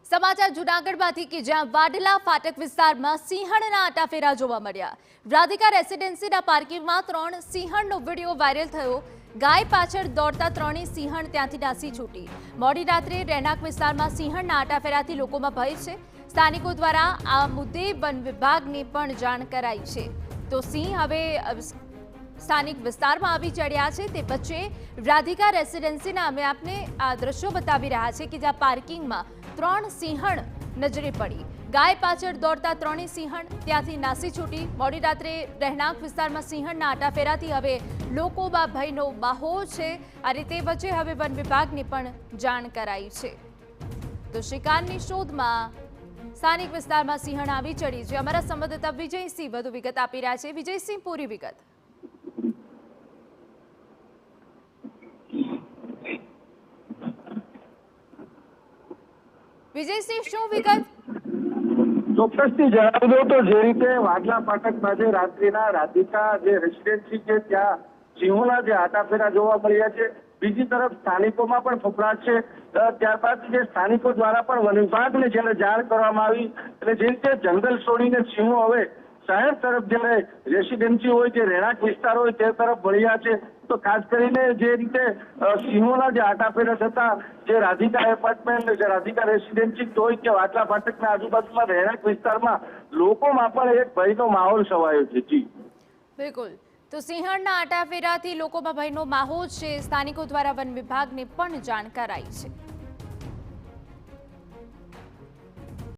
સમાચાર જૂનાગઢમાંથી કે જ્યાં વાડલા ફાટક વિસ્તારમાં સિંહણના આટાફેરા જોવા મળ્યા। રાધિકા રેસિડેન્સીના પાર્કિંગમાં 3 સિંહણનો વિડીયો વાયરલ થયો। ગાય પાછળ દોડતા 3 સિંહણ ત્યાંથી નાસી છૂટી। મોડી રાત્રે રહેણાંક વિસ્તારમાં સિંહણના આટાફેરાથી લોકોમાં ભય છે। સ્થાનિકો દ્વારા આ મુદ્દે વન વિભાગને પણ જાણ કરાઈ છે। તો સિંહ હવે સ્થાનિક વિસ્તારમાં આવી ચડ્યા છે। તે વચ્ચે રાધિકા રેસિડેન્સીના અમે આપને આ દ્રશ્યો બતાવી રહ્યા છે કે જ્યાં પાર્કિંગમાં 3 સિંહણ નજરે પડી। ગાય પાછળ દોડતા 3 સિંહણ ત્યાંથી નાસી છૂટી। મોડી રાત્રે રહેણાંક વિસ્તારમાં સિંહણના આટાફેરાથી હવે લોકોમાં ભયનો માહોલ છે। આ રીતે વચ્ચે હવે વન વિભાગને પણ જાણ કરાઈ છે। તો શિકારની શોધમાં સ્થાનિક વિસ્તારમાં સિંહણ આવી ચડી છે। અમારા સંવાદદાતા વિજયસિંહ વધુ વિગત આપી રહ્યા છે। વિજયસિંહ, પૂરી વિગત। વિજયસિંહ, શું વિગત? ચોક્કસથી જણાવી દઉં તો જે રીતે વાડલા ફાટક પાસે રાત્રિના રાધિકા જે રેસિડેન્સી છે ત્યાં સિંહોના જે આટાફેરા જોવા મળ્યા છે। બીજી તરફ સ્થાનિકોમાં પણ ફફડાટ છે। ત્યારબાદ જે સ્થાનિકો દ્વારા પણ વન વિભાગને જેને જાણ કરવામાં આવી અને જે રીતે જંગલ છોડીને સિંહો હવે શહેર તરફ જ્યારે રેસિડેન્સી હોય કે રહેણાંક વિસ્તાર હોય તે તરફ વળ્યા છે। તો ખાસ કરીને જે રીતે સિંહોના જે આટાફેરા થતા જે રાધિકા એપાર્ટમેન્ટ, જે રાધિકા રેસિડેન્સી હોય કે વાટલા ફાટકના આજુબાજુમાં રહેણાંક વિસ્તારમાં લોકોમાં પણ એક ભયનો માહોલ છવાયો છે। જી બિલકુલ। તો સિંહણના આટાફેરાથી લોકોમાં ભયનો માહોલ છે। સ્થાનિકો દ્વારા વન વિભાગને પણ જાણ કરાઈ છે।